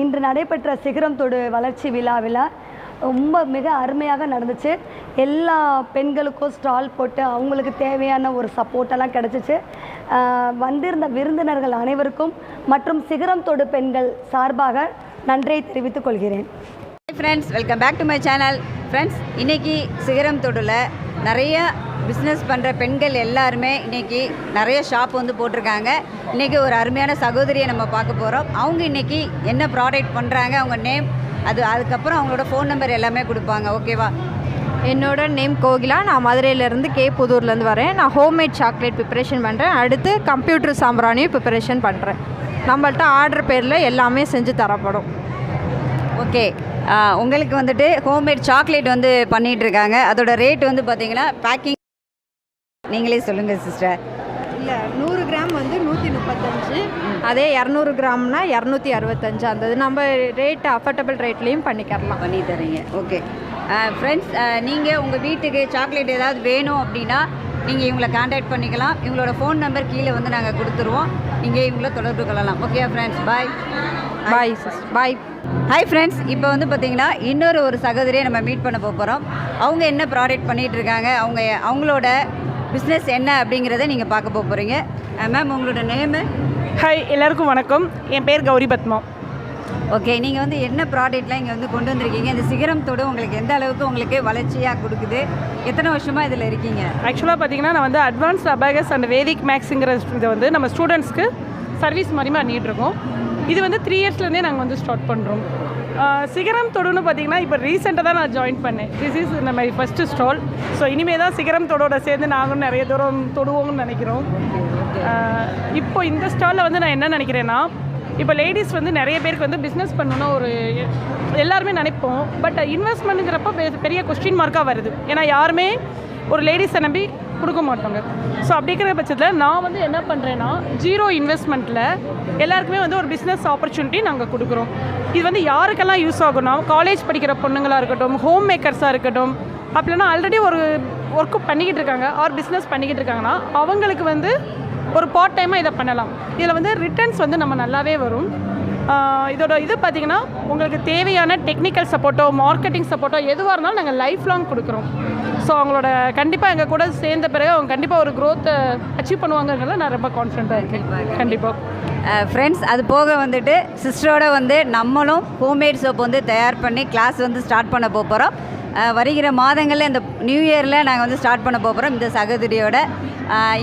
இன்று நடைபெற்ற சிகரம் தொடு வளர்ச்சி விழாவில் ரொம்ப மிக அருமையாக நடந்துச்சு. எல்லா பெண்களுக்கும் ஸ்டால் போட்டு அவங்களுக்கு தேவையான ஒரு சப்போர்ட்டெல்லாம் கிடச்சிச்சு. வந்திருந்த விருந்தினர்கள் அனைவருக்கும் மற்றும் சிகரம் தொடு பெண்கள் சார்பாக நன்றியை தெரிவித்துக் கொள்கிறேன். Friends, welcome back to my channel. Friends, இன்றைக்கி சிகரம் தொடில் நிறைய பிஸ்னஸ் பண்ணுற பெண்கள் எல்லாருமே இன்றைக்கி நிறைய ஷாப் வந்து போட்டிருக்காங்க. இன்றைக்கி ஒரு அருமையான சகோதரியை நம்ம பார்க்க போகிறோம். அவங்க இன்றைக்கி என்ன ப்ராடக்ட் பண்ணுறாங்க, அவங்க நேம், அதுக்கப்புறம் அவங்களோட ஃபோன் நம்பர் எல்லாமே கொடுப்பாங்க. ஓகேவா? என்னோட நேம் கோகிலா. நான் மதுரையிலேருந்து புதூர்லேருந்து வரேன். நான் ஹோம்மேட் சாக்லேட் ப்ரிப்பரேஷன் பண்ணுறேன். அடுத்து கம்ப்யூட்டர் சாம்பிராணியும் ப்ரிப்பரேஷன் பண்ணுறேன். நம்மள்ட்ட ஆர்டர் பேரில் எல்லாமே செஞ்சு தரப்படும். ஓகே, உங்களுக்கு வந்துட்டு ஹோம்மேட் சாக்லேட் வந்து பண்ணிகிட்ருக்காங்க. அதோட ரேட் வந்து பார்த்தீங்கன்னா பேக்கிங் நீங்களே சொல்லுங்கள் சிஸ்டர். இல்லை, 100 கிராம் வந்து 135, அதே 200 கிராம்னா 265. அந்த நம்ம ரேட் அஃபோர்டபுள் ரேட்லேயும் பண்ணி தரீங்க. ஓகே ஃப்ரெண்ட்ஸ், நீங்கள் உங்கள் வீட்டுக்கு சாக்லேட் ஏதாவது வேணும் அப்படின்னா நீங்கள் இவங்களை கான்டாக்ட் பண்ணிக்கலாம். இவங்களோட ஃபோன் நம்பர் கீழே வந்து நாங்கள் கொடுத்துருவோம். நீங்கள் இவங்கள தொடர்பு கொள்ளலாம். ஓகே ஃப்ரெண்ட்ஸ், பாய் பாய் சிஸ், பாய். ஹாய் ஃப்ரெண்ட்ஸ், இப்போ வந்து பார்த்திங்கன்னா ஒரு சகோதரியை நம்ம மீட் பண்ண போகிறோம். அவங்க என்ன ப்ராடக்ட் பண்ணிகிட்ருக்காங்க, அவங்களோட பிஸ்னஸ் என்ன அப்படிங்கிறத நீங்கள் பார்க்க போகிறீங்க. மேம், உங்களோட நேமு? ஹாய், எல்லாருக்கும் வணக்கம். என் பேர் கௌரி பத்மா. ஓகே, நீங்கள் வந்து என்ன ப்ராடக்ட்லாம் இங்கே வந்து கொண்டு வந்திருக்கீங்க? இந்த சிகரம் தொடு உங்களுக்கு எந்த அளவுக்கு உங்களுக்கு வளர்ச்சியாக கொடுக்குது? எத்தனை வருஷமாக இதில் இருக்கீங்க? ஆக்சுவலாக பார்த்தீங்கன்னா நான் வந்து அட்வான்ஸ்ட் அபாகஸ் அண்ட் வேதிக் மேக்ஸுங்கிற இதை வந்து நம்ம ஸ்டூடெண்ட்ஸ்க்கு சர்வீஸ் மாதிரி பண்ணிகிட்ருக்கோம். இது வந்து 3 இயர்ஸ்லேருந்தே நாங்கள் வந்து ஸ்டார்ட் பண்ணுறோம். சிகரம் தொடுன்னு பார்த்தீங்கன்னா இப்போ ரீசெண்டாக தான் நான் ஜாயின் பண்ணேன். திஸ் இஸ் நம்ம ஃபஸ்ட்டு ஸ்டால். ஸோ இனிமேல் தான் சிகரம் தொடோட சேர்ந்து நாங்களும் நிறைய தூரம் தொடுவோங்கன்னு நினைக்கிறோம். இப்போ இந்த ஸ்டாலில் வந்து நான் என்ன நினைக்கிறேன்னா, இப்போ லேடிஸ் வந்து நிறைய பேருக்கு வந்து பிஸ்னஸ் பண்ணணும்னா எல்லாருமே நினைப்போம். பட் இன்வெஸ்ட்மெண்ட்டுங்கிறப்ப பெரிய கொஸ்டின் மார்க்காக வருது. ஏன்னா யாருமே ஒரு லேடிஸை நம்பி கொடுக்க மாட்டாங்க. ஸோ அப்படிங்கிற பட்சத்தில் நான் வந்து என்ன பண்ணுறேன்னா, 0 இன்வெஸ்ட்மெண்ட்டில் எல்லாருக்குமே வந்து ஒரு பிஸ்னஸ் ஆப்பர்ச்சுனிட்டி நாங்கள் கொடுக்குறோம். இது வந்து யாருக்கெல்லாம் யூஸ் ஆகும்னா, காலேஜ் படிக்கிற பொண்ணுங்களாக இருக்கட்டும், ஹோம் மேக்கர்ஸாக இருக்கட்டும், அப்படின்னா ஆல்ரெடி ஒரு ஒர்க்கு பண்ணிக்கிட்டு இருக்காங்க, ஆர் பிஸ்னஸ் பண்ணிக்கிட்டு இருக்காங்கன்னா அவங்களுக்கு வந்து ஒரு பார்ட் டைமாக இதை பண்ணலாம். இதில் வந்து ரிட்டர்ன்ஸ் வந்து நம்ம நல்லாவே வரும். இதோட இது பார்த்திங்கன்னா உங்களுக்கு தேவையான டெக்னிக்கல் சப்போர்ட்டோ மார்க்கெட்டிங் சப்போர்ட்டோ எதுவாக இருந்தாலும் நாங்கள் லைஃப் லாங் கொடுக்குறோம். ஸோ அவங்களோட கண்டிப்பாக எங்கள் கூட சேர்ந்த பிறகு அவங்க கண்டிப்பாக ஒரு க்ரோத்தை அச்சீவ் பண்ணுவாங்கிறதுல நான் ரொம்ப கான்ஃபிடென்ட்டாக இருக்கேன். கண்டிப்பாக ஃப்ரெண்ட்ஸ், அது போக வந்துட்டு சிஸ்டரோட வந்து நம்மளும் ஹோம்மேட் சோப் வந்து தயார் பண்ணி கிளாஸ் வந்து ஸ்டார்ட் பண்ண போகிறோம். வருகிற மாதங்களில் இந்த நியூ இயரில் நாங்கள் வந்து ஸ்டார்ட் பண்ண போகிறோம் இந்த சகோதரியோட.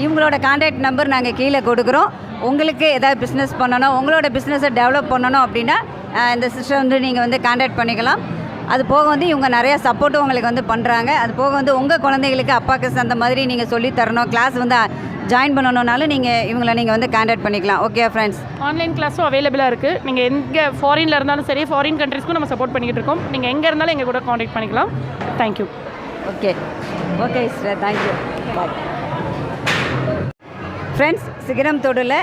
இவங்களோட கான்டாக்ட் நம்பர் நாங்கள் கீழே கொடுக்குறோம். உங்களுக்கு எதாவது பிஸ்னஸ் பண்ணணும், உங்களோட பிஸ்னஸை டெவலப் பண்ணணும் அப்படின்னா இந்த சிஸ்டர் வந்து நீங்கள் வந்து கான்டாக்ட் பண்ணிக்கலாம். அது போக வந்து இவங்க நிறையா சப்போர்ட்டும் உங்களுக்கு வந்து பண்ணுறாங்க. அது போக வந்து உங்கள் குழந்தைகளுக்கு அப்பாக்கு அந்த மாதிரி நீங்கள் சொல்லித்தரணும், கிளாஸ் வந்து ஜாயின் பண்ணணுன்னாலும் இவங்களை நீங்கள் வந்து கான்டாக்ட் பண்ணிக்கலாம். ஓகே ஃப்ரெண்ட்ஸ், ஆன்லைன் கிளாஸும் அவைலபிளாக இருக்குது. நீங்கள் எங்கே ஃபாரினில் இருந்தாலும் சரி, ஃபாரின் கண்ட்ரீஸ்க்கும் நம்ம சப்போர்ட் பண்ணிக்கிட்டு இருக்கோம். நீங்கள் எங்கே இருந்தாலும் எங்கள் கூட கான்டாக்ட் பண்ணிக்கலாம். Thank you. Okay okay sister, thank you. Bye. Friends, சிகரம் தொடில்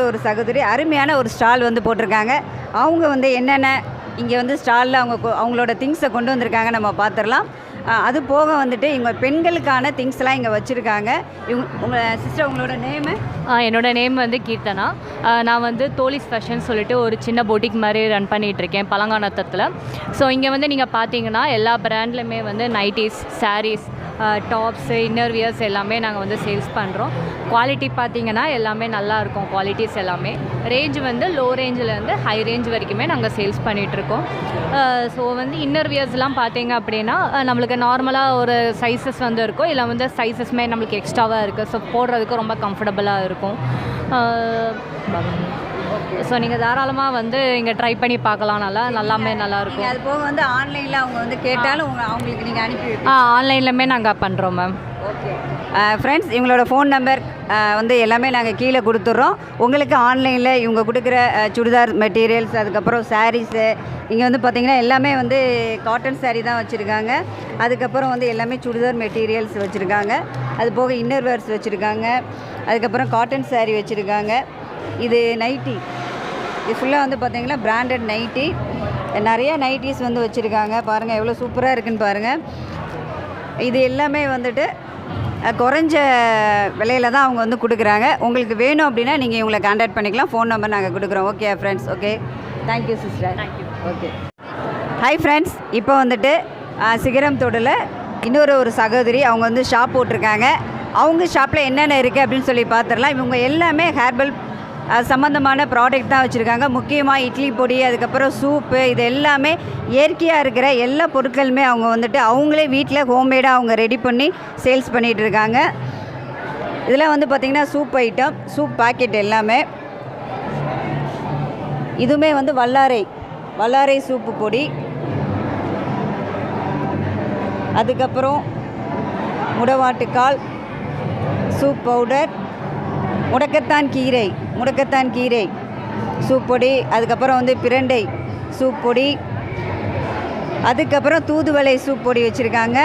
ஒரு சகோதரி அருமையான ஒரு ஸ்டால் வந்து போட்டிருக்காங்க. அவங்க வந்து என்னென்ன இங்கே வந்து ஸ்டாலில் அவங்களோட திங்ஸை கொண்டு வந்திருக்காங்க நம்ம பார்த்துடலாம். அது போக வந்துட்டு இவங்க பெண்களுக்கான திங்ஸ்லாம் இங்கே வச்சுருக்காங்க. உங்கள் சிஸ்டர், உங்களோட நேமு? என்னோடய நேம் வந்து கீர்த்தனா. நான் வந்து தோலிஸ் ஃபேஷன் சொல்லிட்டு ஒரு சின்ன பொட்டிக் மாதிரி ரன் பண்ணிகிட்ருக்கேன் பழங்கானத்தத்தில். ஸோ இங்கே வந்து நீங்கள் பார்த்தீங்கன்னா எல்லா பிராண்ட்லையுமே வந்து nighties, saris, tops, inner wears எல்லாமே நாங்கள் வந்து சேல்ஸ் பண்ணுறோம். குவாலிட்டி பார்த்திங்கன்னா எல்லாமே நல்லாயிருக்கும். குவாலிட்டிஸ் எல்லாமே ரேஞ்ச் வந்து லோ ரேஞ்சிலேருந்து ஹை ரேஞ்ச் வரைக்குமே நாங்கள் சேல்ஸ் பண்ணிகிட்ருக்கோம். ஸோ வந்து இன்னர் வியர்ஸ்லாம் பார்த்தீங்க அப்படின்னா நம்மளுக்கு நார்மலாக ஒரு சைஸஸ் வந்து இருக்கும். இல்லை வந்து சைஸஸ்மே நம்மளுக்கு எக்ஸ்ட்ராவாக இருக்குது. ஸோ போடுறதுக்கு ரொம்ப கம்ஃபர்டபுளாக இருக்கும். ஸோ நீங்கள் தாராளமாக வந்து இங்கே ட்ரை பண்ணி பார்க்கலாம். நல்லாமே நல்லாயிருக்கும். அது போக வந்து ஆன்லைனில் அவங்க வந்து கேட்டாலும் அவங்களுக்கு நீங்கள் அனுப்பி ஆன்லைன்லையுமே நாங்கள் பண்ணுறோம் மேம். ஓகே ஃப்ரெண்ட்ஸ், இவங்களோட ஃபோன் நம்பர் வந்து எல்லாமே நாங்கள் கீழே கொடுத்துட்றோம். உங்களுக்கு ஆன்லைனில் இவங்க கொடுக்குற சுடிதார் மெட்டீரியல்ஸ், அதுக்கப்புறம் சாரீஸு, இங்கே வந்து பார்த்திங்கன்னா எல்லாமே வந்து காட்டன் சாரீ தான் வச்சுருக்காங்க. அதுக்கப்புறம் வந்து எல்லாமே சுடிதார் மெட்டீரியல்ஸ் வச்சுருக்காங்க. அது போக இன்னர் வேர்ஸ் வச்சுருக்காங்க. அதுக்கப்புறம் காட்டன் சாரீ வச்சுருக்காங்க. இது நைட்டி, இது ஃபுல்லாக வந்து பார்த்திங்கன்னா பிராண்டட் நைட்டி. நிறைய நைட்டிஸ் வந்து வச்சுருக்காங்க. பாருங்கள் எவ்வளோ சூப்பராக இருக்குதுன்னு பாருங்கள். இது எல்லாமே வந்துட்டு குறைஞ்ச விலையில தான் அவங்க வந்து கொடுக்குறாங்க. உங்களுக்கு வேணும் அப்படின்னா நீங்கள் இவங்களை கான்டாக்ட் பண்ணிக்கலாம். ஃபோன் நம்பர் நாங்கள் கொடுக்குறோம். Okay friends, okay. Thank you sister. Thank you. Okay. Hi friends, இப்போ வந்துட்டு சிகரம் தோடில் இன்னொரு சகோதரி அவங்க வந்து ஷாப் போட்டிருக்காங்க. அவங்க ஷாப்பில் என்னென்ன இருக்குது அப்படின்னு சொல்லி பார்த்துடலாம். இவங்க எல்லாமே ஹேர்பல் சம்மந்தமான ப்ராடக்ட் தான் வச்சுருக்காங்க. முக்கியமாக இட்லி பொடி, அதுக்கப்புறம் சூப்பு, இது எல்லாமே இயற்கையாக இருக்கிற எல்லா பொருட்களுமே அவங்க வந்துட்டு அவங்களே வீட்டில் ஹோம்மேடாக அவங்க ரெடி பண்ணி சேல்ஸ் பண்ணிகிட்டு இருக்காங்க. இதெல்லாம் வந்து பார்த்திங்கன்னா சூப் ஐட்டம், சூப் பாக்கெட் எல்லாமே. இதுவுமே வந்து வல்லாரை சூப்பு பொடி, அதுக்கப்புறம் முடவாட்டுக்கால், சூப் பவுடர், முடக்கத்தான் கீரை சூப் பொடி, அதுக்கப்புறம் வந்து பிரண்டை சூப் பொடி, அதுக்கப்புறம் தூதுவளை சூப் பொடி வச்சுருக்காங்க.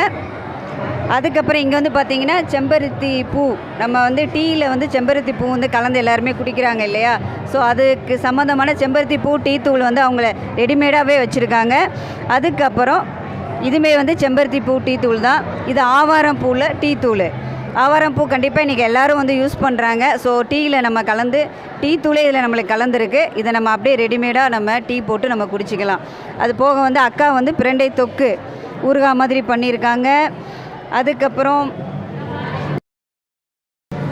அதுக்கப்புறம் இங்கே வந்து பார்த்திங்கன்னா செம்பருத்தி பூ, நம்ம வந்து டீயில் வந்து செம்பருத்தி பூ வந்து கலந்து எல்லாருமே குடிக்கிறாங்க இல்லையா, ஸோ அதுக்கு சம்மந்தமான செம்பருத்தி பூ டீ தூள் வந்து அவங்கள ரெடிமேடாகவே வச்சுருக்காங்க. அதுக்கப்புறம் இதுவுமே வந்து செம்பருத்தி பூ டீ தூள் தான். இது ஆவாரம் பூவில் டீ தூள். ஆவாரம் பூ கண்டிப்பாக இன்றைக்கி எல்லோரும் வந்து யூஸ் பண்ணுறாங்க. ஸோ டீயில் நம்ம கலந்து டீ தூளே இதில் நம்மளுக்கு கலந்துருக்கு. இதை நம்ம அப்படியே ரெடிமேடாக நம்ம டீ போட்டு நம்ம குடிச்சிக்கலாம். அது போக வந்து அக்கா வந்து பிரண்டை தொக்கு ஊறுகாய் மாதிரி பண்ணியிருக்காங்க.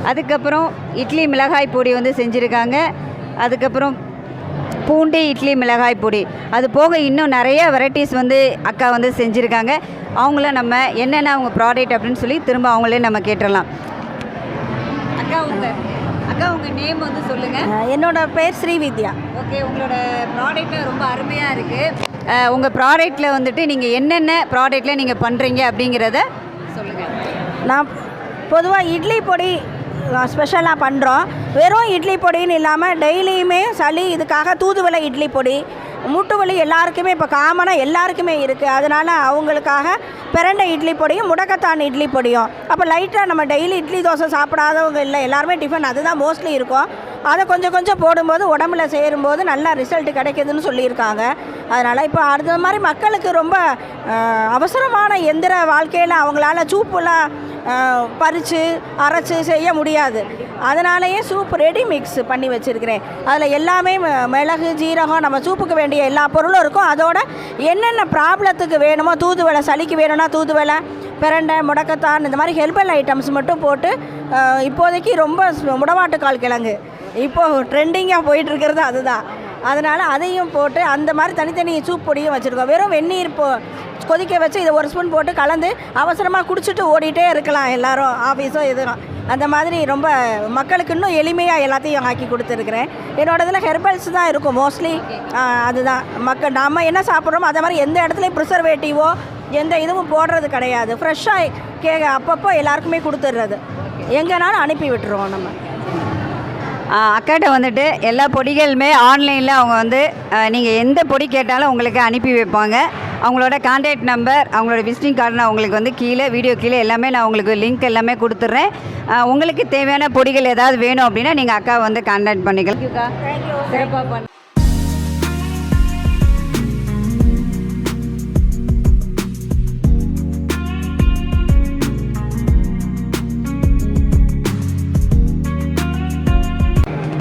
அதுக்கப்புறம் இட்லி மிளகாய் பொடி வந்து செஞ்சுருக்காங்க. அதுக்கப்புறம் பூண்டு இட்லி மிளகாய் பொடி, அது போக இன்னும் நிறைய வெரைட்டிஸ் வந்து அக்கா வந்து செஞ்சுருக்காங்க. அவங்கள நம்ம என்னென்ன அவங்க ப்ராடக்ட் அப்படின்னு சொல்லி திரும்ப அவங்களே நம்ம கேட்டுடலாம். அக்கா உங்கள் நேம் வந்து சொல்லுங்கள். என்னோட பேர் ஸ்ரீவித்யா. ஓகே, உங்களோட ப்ராடக்ட் ரொம்ப அருமையாக இருக்குது. உங்கள் ப்ராடக்ட்டில் வந்துட்டு நீங்கள் என்னென்ன ப்ராடக்ட்டில் நீங்கள் பண்ணுறீங்க அப்படிங்கிறத சொல்லுங்கள். நான் பொதுவாக இட்லி பொடி ஸ்பெஷலாக பண்ணுறோம். வெறும் இட்லி பொடின்னு இல்லாமல் டெய்லியுமே சளி இதுக்காக தூதுவளை இட்லி பொடி, மூட்டு வலி எல்லாருக்குமே இப்போ காமனாக எல்லாருக்குமே இருக்குது. அதனால் அவங்களுக்காக பிரண்டை இட்லி பொடியும் முடக்கத்தான் இட்லி பொடியும். அப்போ லைட்டாக நம்ம டெய்லி இட்லி தோசை சாப்பிடாதவங்க இல்லை, எல்லாருமே டிஃபன் அதுதான் மோஸ்ட்லி இருக்கும். அதை கொஞ்சம் கொஞ்சம் போடும்போது உடம்புல சேரும்போது நல்லா ரிசல்ட் கிடைக்குதுன்னு சொல்லியிருக்காங்க. அதனால் இப்போ அது மாதிரி மக்களுக்கு ரொம்ப அவசரமான எந்திர வாழ்க்கையில் அவங்களால சூப்புலாம் பறித்து அரைச்சி செய்ய முடியாது. அதனாலேயே சூப் ரெடி மிக்ஸ் பண்ணி வச்சுருக்கிறேன். அதில் எல்லாமே மிளகு, ஜீரகம், நம்ம சூப்புக்கு வேண்டிய எல்லா பொருளும் இருக்கும். அதோட என்னென்ன ப்ராப்ளத்துக்கு வேணுமோ, தூதுவளை சளிக்கு வேணும்னா தூதுவளை, பிரண்டை, முடக்கத்தான், இந்த மாதிரி ஹெர்பல் ஐட்டம்ஸ் மட்டும் போட்டு இப்போதைக்கு ரொம்ப முடவாட்டுக்கால் கிழங்கு இப்போது ட்ரெண்டிங்காக போயிட்டுருக்கிறது அதுதான். அதனால் அதையும் போட்டு அந்த மாதிரி தனித்தனி சூப் பொடியும் வச்சுருக்கோம். வெறும் வெந்நீர் கொதிக்க வச்சு இதை ஒரு ஸ்பூன் போட்டு கலந்து அவசரமாக குடிச்சிட்டு ஓடிட்டே இருக்கலாம் எல்லோரும், ஆஃபீஸோ எதுவும். அந்த மாதிரி ரொம்ப மக்களுக்கு இன்னும் எளிமையாக எல்லாத்தையும் ஆக்கி கொடுத்துருக்குறேன். என்னோட இதில் ஹெர்பல்ஸ் தான் இருக்கும் மோஸ்ட்லி. அதுதான் மக்கள் நம்ம என்ன சாப்பிட்றோமோ அதை மாதிரி எந்த இடத்துலையும் ப்ரிசர்வேட்டிவோ எந்த இதுவும் போடுறது கிடையாது. ஃப்ரெஷ்ஷாக அப்பப்போ எல்லாருக்குமே கொடுத்துட்றது, எங்கேனாலும் அனுப்பி விட்டுருவோம் நம்ம. அக்காட்ட வந்துட்டு எல்லா பொடிகளுமே ஆன்லைனில் அவங்க வந்து நீங்கள் எந்த பொடி கேட்டாலும் உங்களுக்கு அனுப்பி வைப்பாங்க. அவங்களோட கான்டாக்ட் நம்பர், அவங்களோட விசிட்டிங் கார்டு நான் உங்களுக்கு வந்து வீடியோ கீழே எல்லாமே நான் உங்களுக்கு லிங்க் எல்லாமே கொடுத்துட்றேன். உங்களுக்கு தேவையான பொடிகள் ஏதாவது வேணும் அப்படின்னா நீங்கள் அக்காவை வந்து கான்டாக்ட் பண்ணிக்கலாம். சிறப்பாக பண்ண.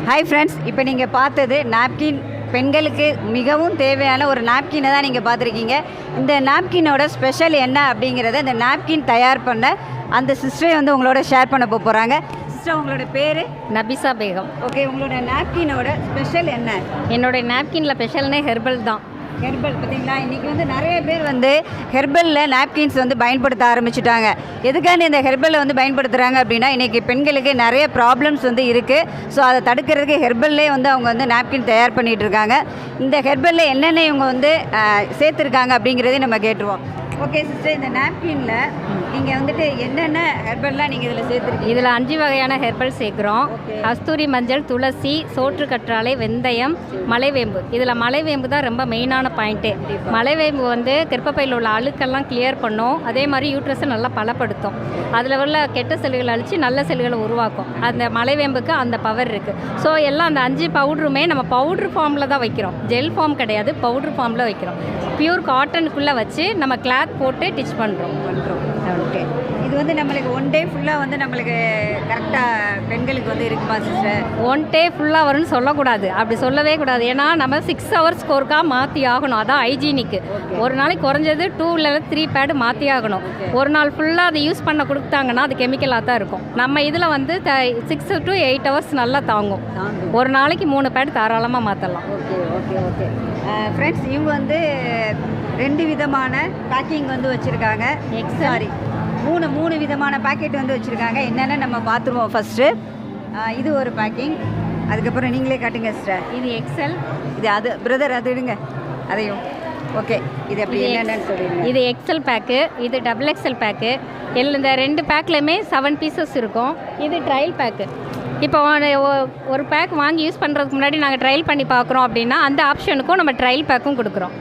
ஹாய் ஃப்ரெண்ட்ஸ், இப்போ நீங்கள் பார்த்தது நாப்கின். பெண்களுக்கு மிகவும் தேவையான ஒரு நாப்கினை தான் நீங்கள் பார்த்துருக்கீங்க. இந்த நாப்கினோட ஸ்பெஷல் என்ன அப்படிங்கிறத இந்த நாப்கின் தயார் பண்ண அந்த சிஸ்டரை வந்து உங்களோட ஷேர் பண்ண போகிறாங்க. சிஸ்டர், உங்களோட பேர்? நபிசா பேகம். ஓகே, உங்களோட நாப்கினோட ஸ்பெஷல் என்ன? என்னோட நாப்கினில் ஸ்பெஷல்னே ஹெர்பல் தான். ஹெர்பல் பார்த்தீங்களா, இன்றைக்கி வந்து நிறைய பேர் வந்து ஹெர்பலில் நாப்கின்ஸ் வந்து பயன்படுத்த ஆரம்பிச்சிட்டாங்க. எதுக்காண்டி இந்த ஹெர்பலை வந்து பயன்படுத்துகிறாங்க அப்படின்னா, இன்றைக்கி பெண்களுக்கு நிறைய ப்ராப்ளம்ஸ் வந்து இருக்குது. ஸோ அதை தடுக்கிறதுக்கு ஹெர்பல்லே வந்து அவங்க வந்து நாப்கின் தயார் பண்ணிகிட்டு இருக்காங்க. இந்த ஹெர்பலில் என்னென்ன இவங்க வந்து சேர்த்துருக்காங்க அப்படிங்கிறதையும் நம்ம கேட்டுருவோம். ஓகே சிஸ்டர், இந்த நாப்கினில் நீங்கள் வந்துட்டு என்னென்ன ஹெர்பல்லாம் நீங்கள் இதில் சேர்த்துருக்கீங்க? இதில் 5 வகையான ஹெர்பல் சேர்க்குறோம். கஸ்தூரி மஞ்சள், துளசி, சோற்று கற்றாழை, வெந்தயம், மலைவேம்பு. இதில் மலைவேம்பு தான் ரொம்ப மெயினான பாயிண்ட்டு. மலைவேம்பு வந்து கர்ப்பப்பையில் உள்ள அழுக்கெல்லாம் கிளியர் பண்ணும். அதே மாதிரி யூட்ரஸை நல்லா பலப்படுத்தும். அதில் உள்ள கெட்ட செல்களை அழித்து நல்ல செல்களை உருவாக்கும். அந்த மலைவேம்புக்கு அந்த பவர் இருக்குது. ஸோ எல்லாம் அந்த 5 பவுடருமே நம்ம பவுட்ரு ஃபார்மில் தான் வைக்கிறோம். ஜெல் ஃபார்ம் கிடையாது, பவுட்ரு ஃபார்மில் வைக்கிறோம். பியூர் காட்டனுக்குள்ளே வச்சு நம்ம கிளாத் போட்டு டிச் பண்ணுறோம். ஓகே. இது வந்து நம்மளுக்கு ஒன் டே ஃபுல்லாக வந்து நம்மளுக்கு கரெக்டாக பெண்களுக்கு வந்து இருக்குமா சிஸ்டர்? ஒன் டே ஃபுல்லாக வரும்னு சொல்லக்கூடாது, அப்படி சொல்லவே கூடாது. ஏன்னா நம்ம 6 ஹவர்ஸ் கோர்க்காக மாற்றி ஆகணும், அதான் ஹைஜீனிக்கு. ஒரு நாளைக்கு குறைஞ்சது 2 இல்லை 3 பேடு மாற்றி ஆகணும். ஒரு நாள் ஃபுல்லாக அதை யூஸ் பண்ண கொடுத்தாங்கன்னா அது கெமிக்கலாக தான் இருக்கும். நம்ம இதில் வந்து 6 to 8 ஹவர்ஸ் நல்லா தாங்கும். ஒரு நாளைக்கு 3 பேடு தாராளமாக மாற்றலாம். Okay okay okay. ஃப்ரெண்ட்ஸ், இவங்க வந்து 2 விதமான பேக்கிங் வந்து வச்சுருக்காங்க. சாரி, மூணு விதமான பேக்கெட் வந்து வச்சுருக்காங்க. என்னென்னு நம்ம பார்த்துருவோம். ஃபஸ்ட்டு இது ஒரு பேக்கிங், அதுக்கப்புறம் நீங்களே காட்டுங்க சிஸ்டர். இது எக்ஸல், இது அது பிரதர், அது எடுங்க அதையும். ஓகே, இது எப்படி என்னென்னு சொல்லிடுங்க. இது எக்ஸல் பேக்கு, இது டபுள் எக்ஸல் பேக்கு. இந்த 2 பேக்லேயுமே 7 பீசஸ் இருக்கும். இது ட்ரையல் பேக்கு. இப்போ ஒரு பேக் வாங்கி யூஸ் பண்ணுறதுக்கு முன்னாடி நாங்கள் ட்ரையல் பண்ணி பார்க்குறோம் அப்படின்னா அந்த ஆப்ஷனுக்கும் நம்ம ட்ரையல் பேக்கும் கொடுக்குறோம்.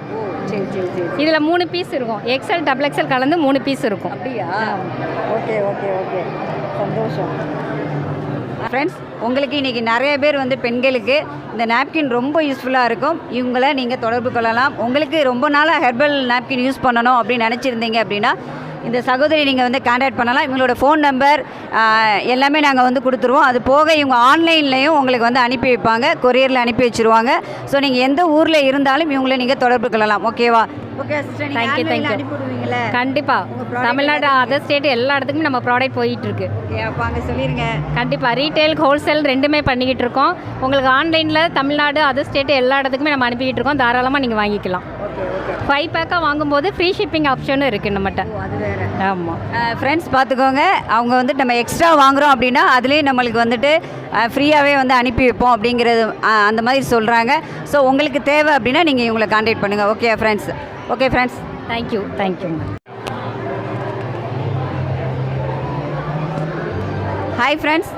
சரி சரி சரி. இதில் 3 பீஸ் இருக்கும். எக்ஸல் டபுள் எக்ஸல் கலந்து 3 பீஸ் இருக்கும். அப்படியா? ஓகே ஓகே ஓகே, சந்தோஷம். ஃப்ரெண்ட்ஸ், உங்களுக்கு இன்றைக்கி நிறைய பேர் வந்து பெண்களுக்கு இந்த நாப்கின் ரொம்ப யூஸ்ஃபுல்லாக இருக்கும். இவங்கள நீங்கள் தொடர்பு கொள்ளலாம். உங்களுக்கு ரொம்ப நாளாக ஹெர்பல் நாப்கின் யூஸ் பண்ணணும் அப்படின்னு நினச்சிருந்தீங்க அப்படின்னா இந்த சகோதரி நீங்கள் வந்து கான்டாக்ட் பண்ணலாம். இவங்களோட ஃபோன் நம்பர் எல்லாமே நாங்கள் வந்து கொடுத்துருவோம். அது போக இவங்க ஆன்லைன்லேயும் உங்களுக்கு வந்து அனுப்பி வைப்பாங்க, கொரியரில் அனுப்பி வச்சுருவாங்க. ஸோ நீங்கள் எந்த ஊரில் இருந்தாலும் இவங்களை நீங்கள் தொடர்பு கொள்ளலாம். ஓகேவா? Okay sister, thank you thank you. அனுப்பிவிடுவீங்களே? கண்டிப்பாக தமிழ்நாடு அதர் ஸ்டேட் எல்லா இடத்துக்குமே நம்ம ப்ராடக்ட் போயிட்டுருக்கு. அப்போ அங்கே சொல்லிடுங்க. கண்டிப்பாக ரீட்டைல் ஹோல்சேல் ரெண்டுமே பண்ணிக்கிட்டு இருக்கோம். உங்களுக்கு ஆன்லைனில் தமிழ்நாடு அதர் ஸ்டேட் எல்லா இடத்துக்குமே நம்ம அனுப்பிக்கிட்டு இருக்கோம். தாராளமாக நீங்கள் வாங்கிக்கலாம். 5 பேக்காக வாங்கும்போது ஃப்ரீ ஷிப்பிங் ஆப்ஷனும் இருக்குது நம்மகிட்ட. அது வேறு. ஆமாம் ஃப்ரெண்ட்ஸ், பார்த்துக்கோங்க. அவங்க வந்துட்டு நம்ம எக்ஸ்ட்ரா வாங்குகிறோம் அப்படின்னா அதுலேயே நம்மளுக்கு வந்துட்டு ஃப்ரீயாகவே வந்து அனுப்பி வைப்போம் அப்படிங்கிறது அந்த மாதிரி சொல்கிறாங்க. ஸோ உங்களுக்கு தேவை அப்படின்னா நீங்கள் இவங்களை கான்டாக்ட் பண்ணுங்கள். Okay friends. Okay friends, thank you thank you. Hi friends,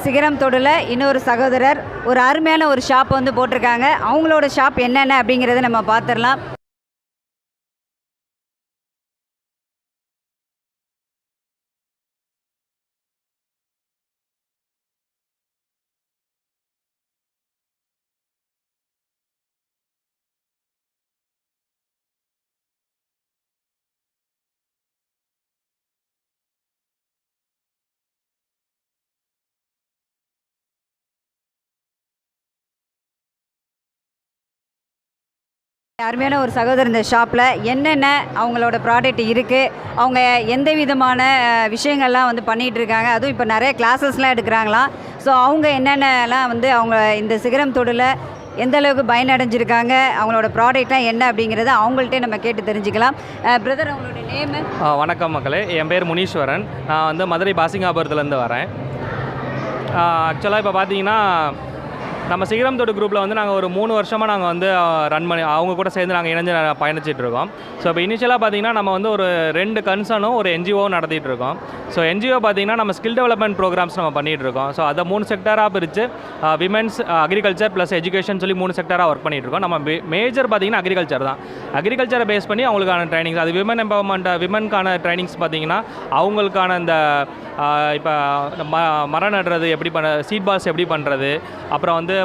சிகரம் தொடுல இன்னொரு சகோதரர் ஒரு அருமையான ஒரு ஷாப் வந்து போட்டிருக்காங்க. அவங்களோட ஷாப் என்னென்ன அப்படிங்கிறத நம்ம பார்த்துடலாம். அருமையான ஒரு சகோதரர் இந்த ஷாப்பில் என்னென்ன அவங்களோட ப்ராடக்ட் இருக்குது, அவங்க எந்த விதமான விஷயங்கள்லாம் வந்து பண்ணிகிட்டு இருக்காங்க, அதுவும் இப்போ நிறைய கிளாஸஸ்லாம் எடுக்கிறாங்களாம். ஸோ அவங்க என்னென்னலாம் வந்து அவங்க இந்த சிகரம் தொடுல எந்த அளவுக்கு பயனடைஞ்சிருக்காங்க, அவங்களோட ப்ராடக்ட்லாம் என்ன அப்படிங்கிறத அவங்கள்ட்டே நம்ம கேட்டு தெரிஞ்சுக்கலாம். பிரதர், அவங்களோட நேமு? வணக்கம் மக்களே, என் பேர் முனீஸ்வரன். நான் வந்து மதுரை பாசிங்காபுரத்துலேருந்து வரேன். ஆக்சுவலாக இப்போ பார்த்தீங்கன்னா நம்ம சிகரம் தொடு குரூப்பில் வந்து நாங்கள் ஒரு 3 வருஷமாக நாங்கள் வந்து ரன் பண்ணி அவங்க கூட சேர்ந்து நாங்கள் இணைஞ்சு பயணிச்சிட்டு இருக்கோம். ஸோ இப்போ இனிஷியலாக பார்த்தீங்கன்னா நம்ம வந்து ஒரு 2 கன்சர்னும் ஒரு என்ஜிஓவும் நடத்திட்டு இருக்கோம். ஸோ என்ஜிஓ பார்த்தீங்கன்னா நம்ம ஸ்கில் டெவலப்மெண்ட் ப்ரோக்ராம்ஸ் நம்ம பண்ணிகிட்டு இருக்கோம். ஸோ அதை 3 செக்டராக பிரித்து விமென்ஸ், அக்ரிகல்ச்சர் ப்ளஸ் எஜுகேஷன் சொல்லி 3 செக்டராக ஒர்க் பண்ணிகிட்டு இருக்கோம். நம்ம மேஜர் பார்த்தீங்கன்னா அக்ரிகல்ச்சர் தான். அக்ரிகல்ச்சரை பேஸ் பண்ணி அவங்களுக்கான ட்ரைனிங்ஸ், அது விமன் எம்பவர்மெண்ட், விமனுக்கான ட்ரைனிங்ஸ் பார்த்தீங்கன்னா அவங்களுக்கான இந்த இப்போ மரம் நடுறது எப்படி சீட் பால்ஸ் எப்படி பண்ணுறது, அப்புறம் வந்து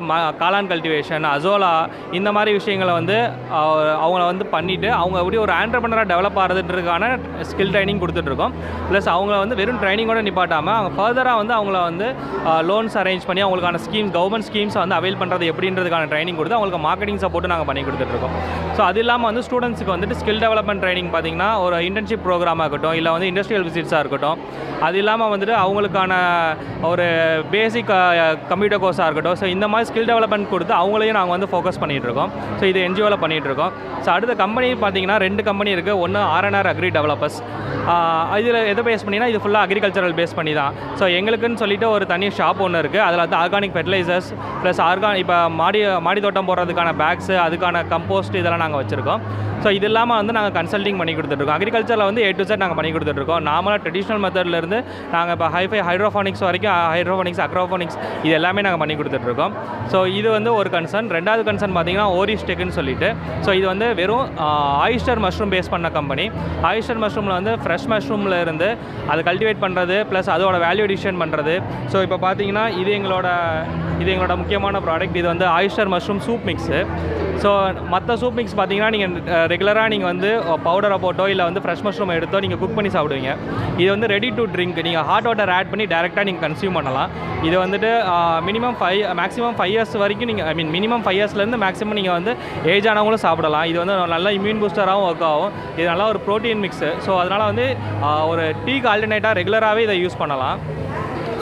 காளான் கல்டிவேஷன், அசோலா, இந்த மாதிரி விஷயங்களை வந்து அவங்கள வந்து பண்ணிவிட்டு அவங்க எப்படி ஒரு ஆண்டர்ப்ரனராக டெவலப் ஆகிறதுன்றதுக்கான ஸ்கில் ட்ரைனிங் கொடுத்துட்ருக்கோம். ப்ளஸ் அவங்கள வந்து வெறும் ட்ரைனிங்கோட நிப்பாட்டாமல் அவங்க ஃபர்தராக வந்து அவங்கள வந்து லோன்ஸ் அரேஞ்ச் பண்ணி அவங்களுக்கான ஸ்கீம்ஸ், கவர்மெண்ட் ஸ்கீம்ஸை வந்து அவைல் பண்ணுறது எப்படின்றதுக்கான ட்ரைனிங் கொடுத்து அவங்களுக்கு மார்க்கெட்டிங் சப்போர்ட்டு நாங்கள் பண்ணி கொடுத்துட்ருக்கோம். ஸோ அது இல்லாமல் வந்து ஸ்டூடெண்ட்ஸுக்கு வந்துட்டு ஸ்கில் டெவலப்மெண்ட் ட்ரைனிங் பார்த்திங்கன்னா ஒரு இன்டர்ன்ஷிப் ப்ரோக்ராமாக இருக்கட்டும், இல்லை வந்து இண்டஸ்ட்ரியல் விசிட்ஸாக இருக்கட்டும், அது இல்லாமல் வந்துட்டு அவங்களுக்கான ஒரு பேசிக் கம்ப்யூட்டர் கோர்ஸாக இருக்கட்டும். ஸோ இந்த மாதிரி ஸ்கில் டெவலப்மெண்ட் கொடுத்து அவங்களையும் நாங்கள் வந்து ஃபோக்கஸ் பண்ணிகிட்ருக்கோம். ஸோ இது என்ஜிஓவில் பண்ணிகிட்ருக்கோம். ஸோ அடுத்த கம்பெனி பார்த்தீங்கன்னா 2 கம்பெனி இருக்குது. ஒன்று R&R அக்ரி டெவலப்பர்ஸ். இதில் எதை பேஸ் பண்ணினா இது ஃபுல்லாக அக்ரிகல்ச்சரல் பேஸ் பண்ணி தான். ஸோ எங்களுக்குன்னு சொல்லிட்டு ஒரு தனி ஷாப் ஒன்று இருக்குது. அதில் வந்து ஆர்கானிக் ஃபெர்டிலைசர்ஸ் ப்ளஸ் இப்போ மாடி தோட்டம் போடுறதுக்கான பேக்ஸு, அதுக்கான கம்போஸ்ட் இதெல்லாம் நாங்கள் வச்சுருக்கோம். ஸோ இது இல்லாமல் வந்து நாங்கள் கன்சல்டிங் பண்ணி கொடுத்துட்ருக்கோம். அக்ரிகல்ச்சரில் வந்து A to Z நாங்கள் பண்ணி கொடுத்துட்ருக்கோம். நார்மலாக ட்ரெடிஷ்னல் மெத்தட்லேருந்து நாங்கள் இப்போ ஹைஃபை ஹைட்ரோஃபானிக்ஸ் வரைக்கும், ஹைட்ரோஃபானிக்ஸ், அக்ரோஃபானிக்ஸ், இது எல்லாமே நாங்கள் பண்ணி கொடுத்துட்ருக்கோம். ஸோ இது வந்து ஒரு கன்சர்ன். 2வது கன்சர்ன் பார்த்தீங்கன்னா ஓரிஸ் டெக்னு சொல்லிட்டு. ஸோ இது வந்து வெறும் ஆயிஸ்டர் மஷ்ரூம் பேஸ் பண்ண கம்பெனி. ஆயிஸ்டர் மஷ்ரூமில் வந்து ஃப்ரெஷ் மஷ்ரூமில் இருந்து அதை கல்டிவேட் பண்ணுறது ப்ளஸ் அதோட வேல்யூ அடிஷன் பண்ணுறது. ஸோ இப்போ பார்த்தீங்கன்னா இது எங்களோட முக்கியமான ப்ராடக்ட். இது வந்து oyster mushroom soup mix. So மற்ற சூப் மிக்ஸ் பார்த்தீங்கன்னா நீங்கள் ரெகுலராக நீங்கள் வந்து பவுடரை போட்டோ இல்லை வந்து ஃப்ரெஷ் மஷ்ரூம் எடுத்தோ நீங்கள் குக் பண்ணி சாப்பிடுவீங்க. இது வந்து ரெடி டு ட்ரிங்க், நீங்கள் ஹாட் வாட்டர் ஆட் பண்ணி டேரெக்டாக நீங்கள் கன்சியூம் பண்ணலாம். இது வந்துட்டு மேக்ஸிமம் 5 இயர்ஸ் வரைக்கும் நீங்கள் மினிமம் 5 இயர்ஸ்லேருந்து மேக்ஸிமம் நீங்கள் வந்து ஏஜ் ஆனவங்களும் சாப்பிடலாம். இது வந்து நல்ல இம்யூன் பூஸ்டராகவும் ஒர்க் ஆகும். இது நல்லா ஒரு ப்ரோட்டீன் மிக்ஸு. ஸோ அதனால் வந்து ஒரு டீக்கு ஆல்டர்னேட்டாக ரெகுலராகவே இதை யூஸ் பண்ணலாம்.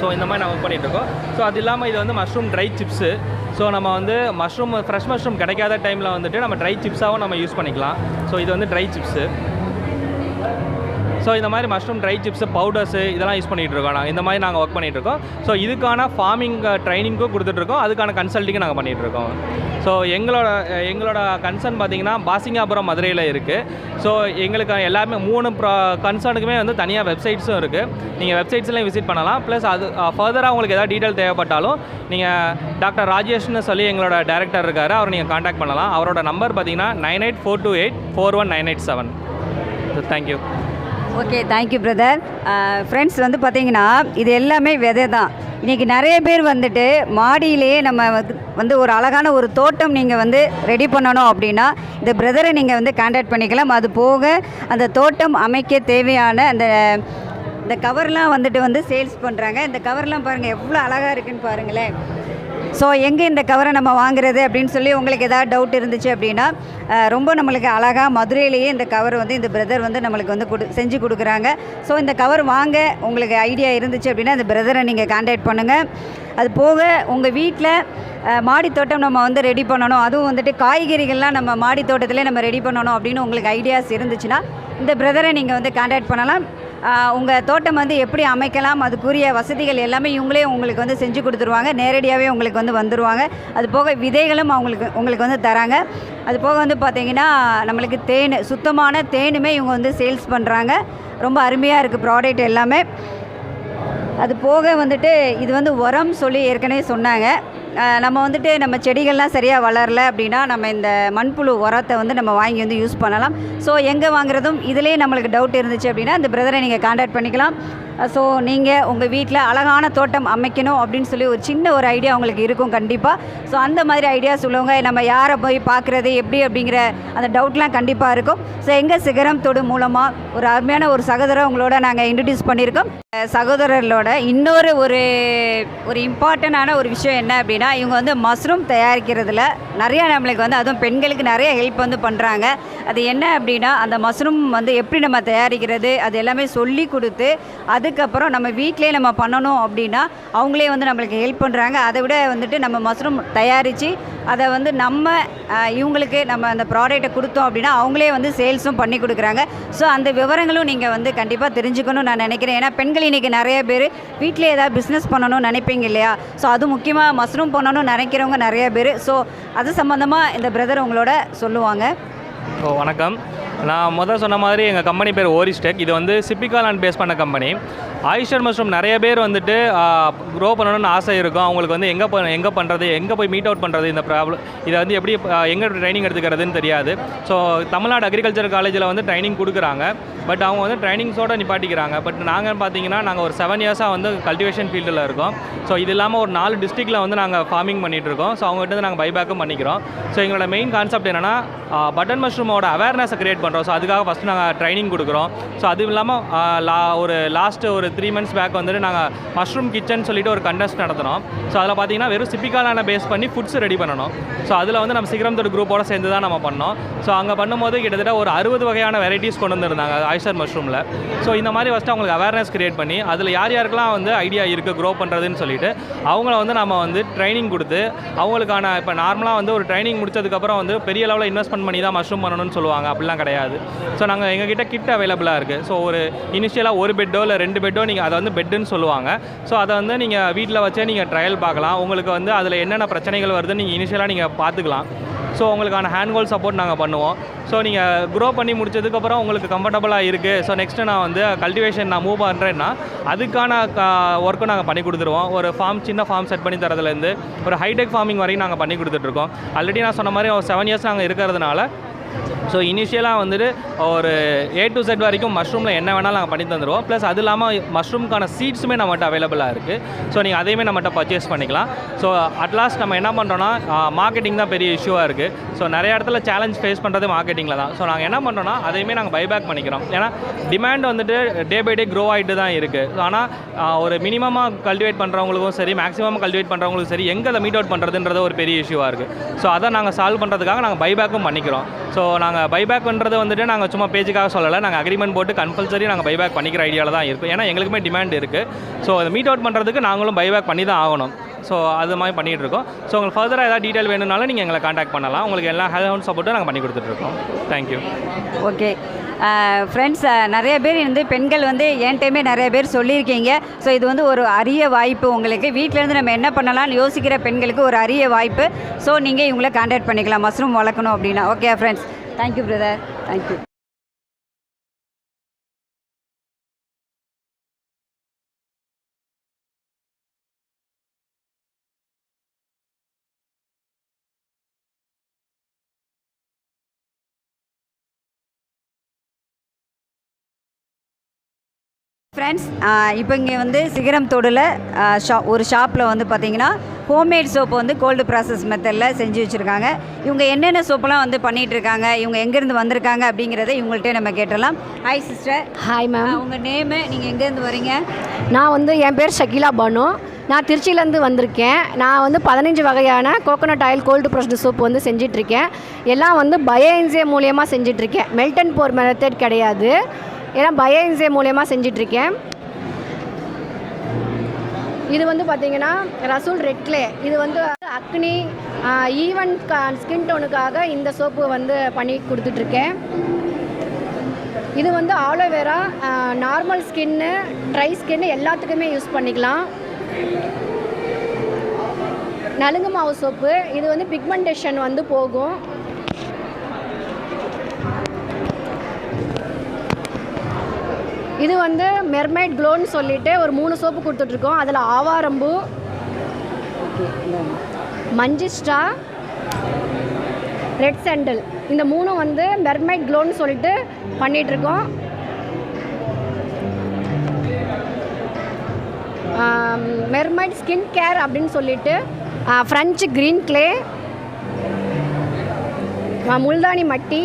ஸோ இந்த மாதிரி நம்ம பண்ணிகிட்ருக்கோம். ஸோ அது இல்லாமல் இது வந்து மஷ்ரூம் ட்ரை சிப்ஸு. ஸோ நம்ம வந்து ஃப்ரெஷ் மஷ்ரூம் கிடைக்காத டைமில் வந்துட்டு நம்ம ட்ரை சிப்ஸாகவும் நம்ம யூஸ் பண்ணிக்கலாம். ஸோ இது வந்து ட்ரை சிப்ஸு. ஸோ இந்த மாதிரி மஷ்ரூம் ட்ரை சிப்ஸு, பவுடர்ஸு இதெல்லாம் யூஸ் பண்ணிகிட்ருக்கோம். இந்த மாதிரி நாங்கள் ஒர்க் பண்ணிகிட்ருக்கோம். ஸோ இதுக்கான ஃபார்மிங் ட்ரைனிங்கும் கொடுத்துட்ருக்கோம், அதுக்கான கன்சல்ட்டிங்கும் நாங்கள் பண்ணிகிட்ருக்கோம். ஸோ எங்களோட கன்சர்ன் பார்த்திங்கன்னா பாசிங்காபுரம் மதுரையில் இருக்குது. ஸோ எங்களுக்கு எல்லாமே 3 கன்சர்னுக்குமே வந்து தனியாக வெப்சைட்ஸும் இருக்குது. நீங்கள் வெப்சைட்ஸ்லையும் விசிட் பண்ணலாம். ப்ளஸ் அது ஃபர்தராக உங்களுக்கு எதாவது டீட்டெயில் தேவைப்பட்டாலும் நீங்கள் டாக்டர் ராஜேஷ்னு சொல்லி எங்களோட டைரக்டர் இருக்கார், அவரை நீங்கள் காண்டாக்ட் பண்ணலாம். அவரோட நம்பர் பார்த்தீங்கன்னா 9842841987. So thank you. Okay, thank you brother. Friends வந்து பார்த்திங்கன்னா இது எல்லாமே விதை தான். இன்றைக்கி நிறைய பேர் வந்துட்டு மாடியிலேயே நம்ம வந்து ஒரு அழகான ஒரு தோட்டம் நீங்கள் வந்து ரெடி பண்ணணும் அப்படின்னா இந்த பிரதரை நீங்கள் வந்து கான்டாக்ட் பண்ணிக்கலாம். அது போக அந்த தோட்டம் அமைக்க தேவையான இந்த கவர்லாம் வந்துட்டு சேல்ஸ் பண்ணுறாங்க. இந்த கவர்லாம் பாருங்கள் எவ்வளோ அழகாக இருக்குன்னு பாருங்களேன். ஸோ எங்கே இந்த கவரை நம்ம வாங்குறது அப்படின்னு சொல்லி உங்களுக்கு எதாவது டவுட் இருந்துச்சு அப்படின்னா ரொம்ப நம்மளுக்கு அழகாக மதுரையிலேயே இந்த கவர் வந்து இந்த பிரதர் வந்து நம்மளுக்கு வந்து செஞ்சு கொடுக்குறாங்க. ஸோ இந்த கவர் வாங்க உங்களுக்கு ஐடியா இருந்துச்சு அப்படின்னா இந்த பிரதரை நீங்கள் கான்டாக்ட் பண்ணுங்கள். அது போக உங்கள் வீட்டில் மாடி தோட்டம் நம்ம வந்து ரெடி பண்ணணும், அதுவும் வந்துட்டு காய்கறிகள்லாம் நம்ம மாடி தோட்டத்திலே நம்ம ரெடி பண்ணணும் அப்படின்னு உங்களுக்கு ஐடியாஸ் இருந்துச்சுன்னா இந்த பிரதரை நீங்கள் வந்து கான்டாக்ட் பண்ணலாம். உங்கள் தோட்டம் வந்து எப்படி அமைக்கலாம், அதுக்குரிய வசதிகள் எல்லாமே இவங்களே உங்களுக்கு வந்து செஞ்சு கொடுத்துருவாங்க. நேரடியாகவே உங்களுக்கு வந்து வந்துடுவாங்க. அது போக விதைகளும் உங்களுக்கு வந்து தராங்க. அது போக வந்து பார்த்திங்கன்னா நம்மளுக்கு சுத்தமான தேனுமே இவங்க வந்து சேல்ஸ் பண்ணுறாங்க. ரொம்ப அருமையாக இருக்குது ப்ராடக்ட் எல்லாமே. அது போக வந்துட்டு இது வந்து உரம் சொல்லி ஏற்கனவே சொன்னாங்க. நம்ம வந்துட்டு நம்ம செடிகள்லாம் சரியாக வளரல அப்படின்னா நம்ம இந்த மண்புழு உரத்தை வந்து நம்ம வாங்கி வந்து யூஸ் பண்ணலாம். ஸோ எங்கே வாங்குறதும் இதிலே நம்மளுக்கு டவுட் இருந்துச்சு அப்படின்னா இந்த பிரதரை நீங்கள் கான்டாக்ட் பண்ணிக்கலாம். ஸோ நீங்கள் உங்கள் வீட்டில் அழகான தோட்டம் அமைக்கணும் அப்படின்னு சொல்லி ஒரு சின்ன ஒரு ஐடியா உங்களுக்கு இருக்கும் கண்டிப்பாக. ஸோ அந்த மாதிரி ஐடியாஸ் உள்ளவங்க நம்ம யாரை போய் பார்க்குறது எப்படி அப்படிங்கிற அந்த டவுட்லாம் கண்டிப்பாக இருக்கும். ஸோ எங்கள் சிகரம் தொடு மூலமாக ஒரு அருமையான ஒரு சகோதரர் உங்களோட நாங்கள் இன்ட்ரடியூஸ் பண்ணியிருக்கோம். சகோதரர்களோட இன்னொரு ஒரு இம்பார்ட்டண்டான ஒரு விஷயம் என்ன அப்படின்னா இவங்க வந்து மஷ்ரூம் தயாரிக்கிறதுல நிறையா நம்மளுக்கு வந்து அதுவும் பெண்களுக்கு நிறைய ஹெல்ப் வந்து பண்ணுறாங்க. அது என்ன அப்படின்னா அந்த மஷ்ரூம் வந்து எப்படி நம்ம தயாரிக்கிறது அது எல்லாமே சொல்லி கொடுத்து அதுக்கப்புறம் நம்ம வீட்டிலே நம்ம பண்ணணும் அப்படின்னா அவங்களே வந்து நம்மளுக்கு ஹெல்ப் பண்ணுறாங்க. அதை விட வந்துட்டு நம்ம மஷ்ரூம் தயாரித்து அதை வந்து இவங்களுக்கு நம்ம அந்த ப்ராடக்ட்டை கொடுத்தோம் அப்படின்னா அவங்களே வந்து சேல்ஸும் பண்ணி கொடுக்குறாங்க. ஸோ அந்த விவரங்களும் நீங்கள் வந்து கண்டிப்பாக தெரிஞ்சுக்கணும்னு நான் நினைக்கிறேன். ஏன்னா பெண்கள் இன்றைக்கி நிறைய பேர் வீட்டிலே ஏதாவது பிஸ்னஸ் பண்ணணும்னு நினைப்பீங்க இல்லையா? ஸோ அது முக்கியமாக மஷ்ரூம் பண்ணணும்னு நினைக்கிறவங்க நிறைய பேர். ஸோ அது சம்மந்தமாக இந்த பிரதர் உங்களோட சொல்லுவாங்க. வணக்கம். நான் சொன்ன மாதிரி எங்கள் கம்பெனி பேர் ஓரிஸ்டெக். இது வந்து சிப்பிகாலாண்ட் பேஸ் பண்ண கம்பெனி. ஆயிஸ்டர் மஷ்ரூம் நிறைய பேர் வந்துட்டு க்ரோ பண்ணணும்னு ஆசை இருக்கும். அவங்களுக்கு வந்து எங்கே பண்ணுறது, எங்கே போய் மீட் அவுட் பண்ணுறது, இந்த ப்ராப்ளம் இதை வந்து எப்படி எங்கே ட்ரைனிங் எடுத்துக்கிறதுன்னு தெரியாது. ஸோ தமிழ்நாடு அக்ரிகல்ச்சர் காலேஜில் வந்து ட்ரைனிங் கொடுக்குறாங்க. பட் அவங்க வந்து ட்ரைனிங்ஸோடு நிப்பாட்டிக்கிறாங்க. பட் நாங்கள் பார்த்தீங்கன்னா நாங்கள் ஒரு 7 இயர்ஸாக வந்து கல்டிவேஷன் ஃபீல்டில் இருக்கோம். ஸோ இது இல்லாமல் ஒரு 4 டிஸ்ட்ரிக்டில் வந்து நாங்கள் ஃபார்மிங் பண்ணிகிட்ருக்கோம். ஸோ அவங்ககிட்ட நாங்கள் பைபேக்கும் பண்ணிக்கிறோம். ஸோ எங்களோட மெயின் கான்செப்ட் என்னென்னா பட்டன் மஷ்ரூமோட அவேர்னஸை க்ரியேட் பண்ணுறோம். ஸோ அதுக்காக ஃபஸ்ட்டு நாங்கள் ட்ரைனிங் கொடுக்குறோம். ஸோ அது இல்லாமல் லாஸ்ட்டு ஒரு 3 months பேக் வந்துட்டு நாங்கள் மஷ்ரூம் கிச்சன் சொல்லிட்டு ஒரு கண்டெஸ்ட் நடத்தினோம். ஸோ அதில் பார்த்தீங்கன்னா வெறும் சிப்பிகாலான பேஸ் பண்ணி ஃபுட்ஸ் ரெடி பண்ணணும். ஸோ அதில் வந்து நம்ம சிகரம் தொடு குரூப்போட சேர்ந்து தான் நம்ம பண்ணோம். ஸோ அங்கே பண்ணும்போது கிட்டத்தட்ட ஒரு 60 வகையான வெரைட்டிஸ் கொண்டு வந்துருந்தாங்க ஆயிஸ்டர் மஷ்ரூமில். ஸோ இந்த மாதிரி ஃபஸ்ட்டு அவங்களுக்கு அவேர்னஸ் கிரியேட் பண்ணி அதில் யாருக்கெல்லாம் வந்து ஐடியா இருக்குது க்ரோ பண்ணுறதுன்னு சொல்லிட்டு அவங்கள வந்து நம்ம வந்து ட்ரைனிங் கொடுத்து அவங்களுக்கான இப்போ நார்மலாக வந்து ஒரு ட்ரைனிங் முடிச்சதுக்கப்புறம் வந்து பெரிய லெவலில் இன்வெஸ்ட்மெண்ட் பண்ணி தான் மஷ்ரூம் பண்ணணும்னு சொல்லுவாங்க. அப்படிலாம் கிடையாது. ஸோ நாங்கள் எங்ககிட்ட கிட் அவைலபிளாக இருக்குது. ஸோ ஒரு இனிஷியலாக 1 பெட்டோ இல்லை 2 பெட்டோ நீங்கள் அதை வந்து பெட்டுன்னு சொல்லுவாங்க. ஸோ அதை வந்து நீங்கள் வீட்டில் வச்சே நீங்கள் ட்ரையல் பார்க்கலாம். உங்களுக்கு வந்து அதில் என்னென்ன பிரச்சனைகள் வருதுன்னு நீங்கள் இனிஷியலாக நீங்கள் பார்த்துக்கலாம். ஸோ உங்களுக்கான ஹேண்ட் ஹோல்ட் சப்போர்ட் நாங்கள் பண்ணுவோம். ஸோ நீங்கள் க்ரோ பண்ணி முடிச்சதுக்கப்புறம் உங்களுக்கு கம்ஃபர்டபுளாக இருக்குது. ஸோ நெக்ஸ்ட்டு நான் வந்து கல்டிவேஷன் நான் மூவ் பண்ணுறேன்னா அதுக்கான ஒர்க்கும் நாங்கள் பண்ணி கொடுத்துருவோம். ஒரு சின்ன ஃபார்ம் செட் பண்ணி தரதுலேருந்து ஒரு ஹைடெக் ஃபார்மிங் வரைக்கும் நாங்கள் பண்ணி கொடுத்துட்ருக்கோம். ஆல்ரெடி நான் சொன்ன மாதிரி 7 இயர்ஸ் நாங்கள் இருக்கிறதுனால ஸோ இனிஷியலாக வந்துட்டு ஒரு A to Z வரைக்கும் மஷ்ரூமில் என்ன வேணாலும் நாங்கள் பண்ணி தந்துடுவோம். ப்ளஸ் அது இல்லாமல் மஷ்ரூம்க்கான சீட்ஸுமே நம்மகிட்ட அவைலபிளாக இருக்குது. ஸோ நீங்கள் அதையுமே நம்மகிட்ட பர்ச்சேஸ் பண்ணிக்கலாம். ஸோ அட்லாஸ்ட் நம்ம என்ன பண்ணுறோன்னா மார்க்கெட்டிங் தான் பெரிய இஷ்யூவாக இருக்குது. ஸோ நிறைய இடத்துல சேலஞ்ச் ஃபேஸ் பண்ணுறது மார்க்கெட்டிங்கில் தான். ஸோ நாங்கள் என்ன பண்ணுறோன்னா அதையுமே நாங்கள் பைபேக் பண்ணிக்கிறோம். ஏன்னா டிமாண்ட் வந்துட்டு டே பை டே க்ரோ ஆகிட்டு தான் இருக்குது. ஸோ ஆனால் ஒரு மினிமமாக கல்டிவேட் பண்ணுறவங்களுக்கும் சரி, மேக்ஸிமம் கல்டிவேட் பண்ணுறவங்களுக்கும் சரி, எங்கே அதை மீட் அவுட் பண்ணுறதுன்றது ஒரு பெரிய இஷ்யூவாக இருக்குது. ஸோ அதை நாங்கள் சால்வ் பண்ணுறதுக்காக நாங்கள் பைபேக்கும் பண்ணிக்கிறோம். ஸோ நாங்கள் பைபேக் பண்ணுறது வந்துட்டு நாங்கள் சும்மா பேஜுக்காக சொல்லலை, நாங்கள் அக்ரிமெண்ட் போட்டு கம்பல்சரி நாங்கள் பைபேக் பண்ணிக்கிற ஐடியாவில் தான் இருக்கும். ஏன்னா எங்களுக்குமே டிமாண்ட் இருக்குது. ஸோ அதை மீட் அவுட் பண்ணுறதுக்கு நாங்களும் பைபேக் பண்ணி தான் ஆகணும். ஸோ அது மாதிரி பண்ணிகிட்டு இருக்கோம். ஸோ உங்களுக்கு ஃபர்தராக ஏதாவது டீட்டெயில் வேணும்னாலும் நீங்கள் எங்களை காண்டாக்ட் பண்ணலாம். உங்களுக்கு எல்லா ஹெல்ப் சப்போர்ட்டும் நாங்கள் பண்ணி கொடுத்துட்ருக்கோம். தேங்க்யூ. ஓகே ஃப்ரெண்ட்ஸ், நிறைய பேர் வந்து பெண்கள் வந்து என்கிட்டயுமே நிறைய பேர் சொல்லியிருக்கீங்க. ஸோ இது வந்து ஒரு அரிய வாய்ப்பு உங்களுக்கு. வீட்டிலேருந்து நம்ம என்ன பண்ணலாம்னு யோசிக்கிற பெண்களுக்கு ஒரு அரிய வாய்ப்பு. ஸோ நீங்கள் இவங்களை காண்டாக்ட் பண்ணிக்கலாம் மஷ்ரூம் வளர்க்கணும் அப்படின்னா. Okay friends, thank you brother, thank you. Friends, இப்போ இங்கே வந்து சிகரம் தோடில் ஒரு ஷாப்பில் வந்து பார்த்திங்கன்னா ஹோம்மேட் சோப்பு வந்து கோல்டு ப்ராசஸ் மெத்தடில் செஞ்சு வச்சுருக்காங்க. இவங்க என்னென்ன சோப்பெல்லாம் வந்து பண்ணிகிட்ருக்காங்க, இவங்க எங்கேருந்து வந்திருக்காங்க அப்படிங்கிறத இவங்கள்ட்டே நம்ம கேட்டலாம். Hi sister. Hi ma'am. உங்கள் நேமு, நீங்கள் எங்கேருந்து வரீங்க? நான் வந்து என் பேர் ஷகிலா பானு. நான் திருச்சியிலேருந்து வந்திருக்கேன். நான் வந்து 15 வகையான coconut oil cold pressed soap வந்து செஞ்சிட்ருக்கேன். எல்லாம் வந்து பயோஎன்சே மூலியமாக செஞ்சிட்ருக்கேன். மெல்ட் அண்ட் போர் மெத்தட் கிடையாது, ஏன்னா பயோஎன்சே மூலியமாக செஞ்சிட்ருக்கேன். இது வந்து பார்த்திங்கன்னா ரசூல் ரெட் கிளே. இது வந்து அக்னி ஈவன் ஸ்கின் டோனுக்காக இந்த சோப்பு வந்து பண்ணி கொடுத்துட்ருக்கேன். இது வந்து aloe vera normal skin, try skin எல்லாத்துக்குமே யூஸ் பண்ணிக்கலாம். நலுங்கு மாவு சோப்பு, இது வந்து பிக்மெண்டேஷன் வந்து போகும். இது வந்து மெர்மைட் க்ளோன்னு சொல்லிட்டு ஒரு 3 சோப்பு கொடுத்துட்ருக்கோம். அதில் ஆவாரம்பூ, மஞ்சிஸ்டா, ரெட் சாண்டல், இந்த 3 வந்து மெர்மைட் க்ளோன்னு சொல்லிட்டு பண்ணிகிட்ருக்கோம். மெர்மைட் ஸ்கின் கேர் அப்படின்னு சொல்லிட்டு ஃப்ரெஞ்சு க்ரீன் கிளே, முல்தானி மட்டி,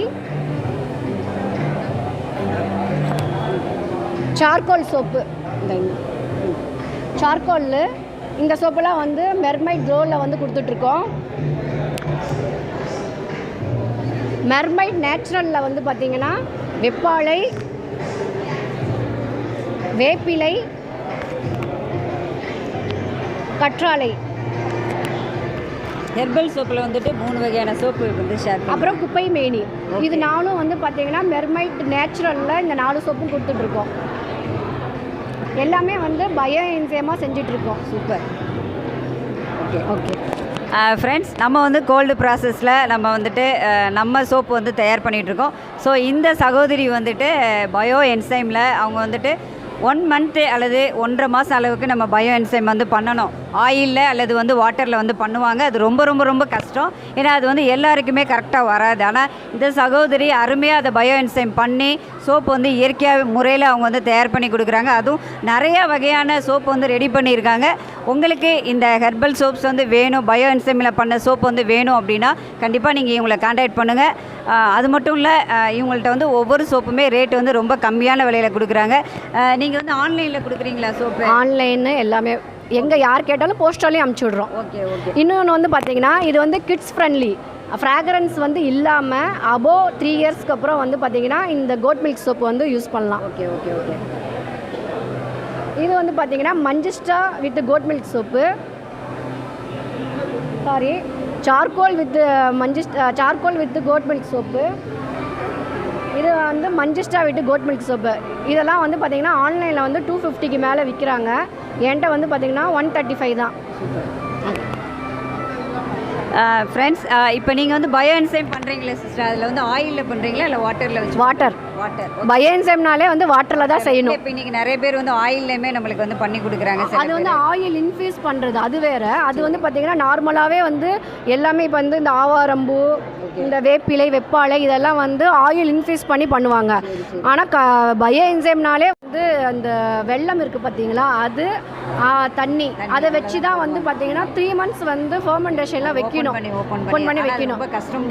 சார்கோல் சோப்பு. சார்கோல் இந்த சோப்பெல்லாம் வந்து மெர்மைட் க்ளோவில் வந்து கொடுத்துட்ருக்கோம். மெர்மைட் நேச்சுரலில் வந்து பார்த்திங்கன்னா வெப்பாலை, வேப்பிலை, கற்றாழை. ஹெர்பல் சோப்பில் வந்துட்டு 3 வகையான சோப்பு வந்து ஷேர். அப்புறம் குப்பை மேனி. இது நானும் வந்து பார்த்திங்கன்னா மெர்மைட் நேச்சுரலில் இந்த 4 சோப்பும் கொடுத்துட்ருக்கோம். எல்லாமே வந்து பயோ என்சைமாக செஞ்சிட்ருக்கோம். சூப்பர். ஓகே ஓகே ஃப்ரெண்ட்ஸ், நம்ம வந்து கோல்டு ப்ராசஸில் நம்ம வந்துட்டு நம்ம சோப்பு வந்து தயார் பண்ணிகிட்ருக்கோம். ஸோ இந்த சகோதரி வந்துட்டு பயோ என்சைமில் அவங்க வந்துட்டு 1 மந்த்து அல்லது 1.5 மாதம் அளவுக்கு நம்ம பயோ என்சைம் வந்து பண்ணணும். ஆயிலில் அல்லது வந்து வாட்டரில் வந்து பண்ணுவாங்க. அது ரொம்ப ரொம்ப ரொம்ப கஷ்டம். ஏன்னா அது வந்து எல்லாருக்குமே கரெக்டாக வராது. ஆனால் இந்த சகோதரி அருமையாக அதை பயோ என்சைம் பண்ணி சோப்பு வந்து இயற்கையாக முறையில் அவங்க வந்து தயார் பண்ணி கொடுக்குறாங்க. அதுவும் நிறைய வகையான சோப்பு வந்து ரெடி பண்ணியிருக்காங்க. உங்களுக்கு இந்த ஹெர்பல் சோப்ஸ் வந்து வேணும், பயோ என்சைமில் பண்ண சோப்பு வந்து வேணும் அப்படின்னா கண்டிப்பாக நீங்கள் இவங்களை கான்டாக்ட் பண்ணுங்கள். அது மட்டும் இல்லை, இவங்கள்ட்ட வந்து ஒவ்வொரு சோப்புமே ரேட்டு வந்து ரொம்ப கம்மியான விலையில் கொடுக்குறாங்க. நீங்கள் வந்து ஆன்லைனில் கொடுக்குறீங்களா சோப்பு? ஆன்லைன்னு எல்லாமே எங்கே யார் கேட்டாலும் போஸ்டாலையும் அமுச்சு விட்றோம். Okay okay. இன்னொன்று வந்து பார்த்திங்கன்னா இது வந்து கிட்ஸ் ஃப்ரெண்ட்லி, ஃப்ராக்ரன்ஸ் வந்து இல்லாமல் அபோவ் 3 இயர்ஸ்க்கு அப்புறம் வந்து பார்த்திங்கன்னா இந்த கோட் மில்க் சோப்பு வந்து யூஸ் பண்ணலாம். Okay okay okay. இது வந்து பார்த்திங்கன்னா manjistha with goat milk soap, charcoal with charcoal with goat milk soap. இது வந்து மஞ்சிஸ்டா விட்டு கோட் மில்க் சோப்பு. இதெல்லாம் வந்து பார்த்திங்கன்னா ஆன்லைனில் வந்து 250க்கு மேலே விற்கிறாங்க. என்கிட்ட வந்து பார்த்திங்கன்னா 135 தான். ஃப்ரெண்ட்ஸ், இப்போ நீங்கள் வந்து பயோ என்சைம் பண்ணுறீங்களா சிஸ்டர்? அதில் வந்து ஆயிலில் பண்ணுறீங்களா இல்லை வாட்டரில் வச்சு? Water water. பயோஎன்சைம்னாலே வந்து வாட்டரில் தான் செய்யணும். இப்போ இன்றைக்கி நிறைய பேர் வந்து ஆயில்லையுமே நம்மளுக்கு வந்து பண்ணி கொடுக்குறாங்க. அது வந்து ஆயில் இன்ஃப்யூஸ் பண்ணுறது அது வேறு. அது வந்து பார்த்திங்கன்னா நார்மலாகவே வந்து எல்லாமே இப்போ வந்து இந்த ஆவாரம்பூ, இந்த வேப்பிலை, வெப்பாலை இதெல்லாம் வந்து ஆயில் இன்ஃப்யூஸ் பண்ணி பண்ணுவாங்க. ஆனால் பயோஎன்சைம்னாலே வந்து அந்த வெல்லம் இருக்குது பார்த்தீங்களா, அது தண்ணி அதை வச்சு தான் வந்து பார்த்தீங்கன்னா 3 months வந்து ஃபர்மெண்டேஷன்லாம் வைக்கணும். ஓப்பன் பண்ணி வைக்கணும்.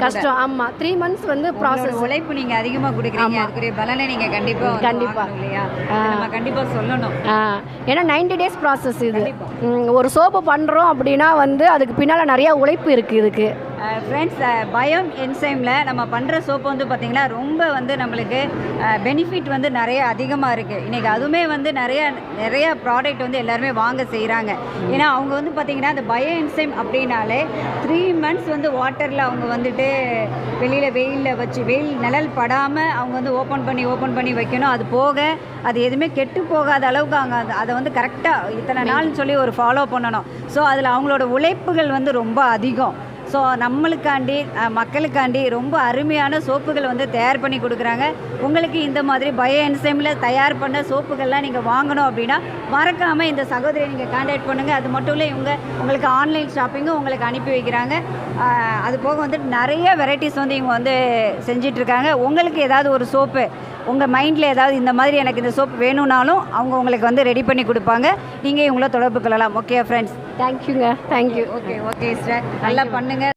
கஷ்டம். ஆமாம், 3 months வந்து ப்ராசஸ். உழைப்பு நீங்கள் அதிகமாக கொடுக்குறீங்க, அதுக்குரிய பலனை நீங்கள் கண்டிப்பாக இல்லையா, நம்ம கண்டிப்பாக சொல்லணும். ஏன்னா 90 days ப்ராசஸ் இது. ஒரு சோப்பு பண்ணுறோம் அப்படின்னா வந்து அதுக்கு பின்னால் நிறையா உழைப்பு இருக்குது இதுக்கு. ஃப்ரெண்ட்ஸ், பயம் என்சைமில் நம்ம பண்ணுற சோப்பு வந்து பார்த்திங்கன்னா ரொம்ப வந்து நம்மளுக்கு பெனிஃபிட் வந்து நிறைய அதிகமாக இருக்குது. இன்றைக்கி அதுவுமே வந்து நிறைய ப்ராடக்ட் வந்து எல்லாருமே வாங்க செய்கிறாங்க. ஏன்னா அவங்க வந்து பார்த்திங்கன்னா அந்த பயோ என்சைம் அப்படின்னாலே 3 months வந்து வாட்டரில் அவங்க வந்துட்டு வெளியில் வெயிலில் வச்சு வெயில் நிழல் படாமல் அவங்க வந்து ஓப்பன் பண்ணி வைக்கணும். அது போக அது எதுவுமே கெட்டு போகாத அளவுக்கு அவங்க அதை வந்து கரெக்டாக இத்தனை நாள்னு சொல்லி ஒரு ஃபாலோ பண்ணணும். ஸோ அதில் அவங்களோட உழைப்புகள் வந்து ரொம்ப அதிகம். ஸோ நம்மளுக்காண்டி மக்களுக்காண்டி ரொம்ப அருமையான சோப்புகள் வந்து தயார் பண்ணி கொடுக்குறாங்க. உங்களுக்கு இந்த மாதிரி பயோ என்சைமில் தயார் பண்ண சோப்புகள்லாம் நீங்கள் வாங்கணும் அப்படின்னா மறக்காமல் இந்த சகோதரியை நீங்கள் கான்டாக்ட் பண்ணுங்கள். அது மட்டும் இல்லை, உங்களுக்கு ஆன்லைன் ஷாப்பிங்கும் உங்களுக்கு அனுப்பி வைக்கிறாங்க. அது போக வந்து நிறைய வெரைட்டிஸ் வந்து இவங்க வந்து செஞ்சிட்ருக்காங்க. உங்களுக்கு ஏதாவது ஒரு சோப்பு உங்கள் மைண்டில் ஏதாவது இந்த மாதிரி எனக்கு இந்த சோப்பு வேணும்னாலும் அவங்க உங்களுக்கு வந்து ரெடி பண்ணி கொடுப்பாங்க. நீங்கள் இவங்கள தொடர்பு கொள்ளலாம். ஓகே ஃப்ரெண்ட்ஸ், தேங்க்யூங்க. தேங்க்யூ. ஓகே சிஸ்டர், நல்லா பண்ணுங்கள்.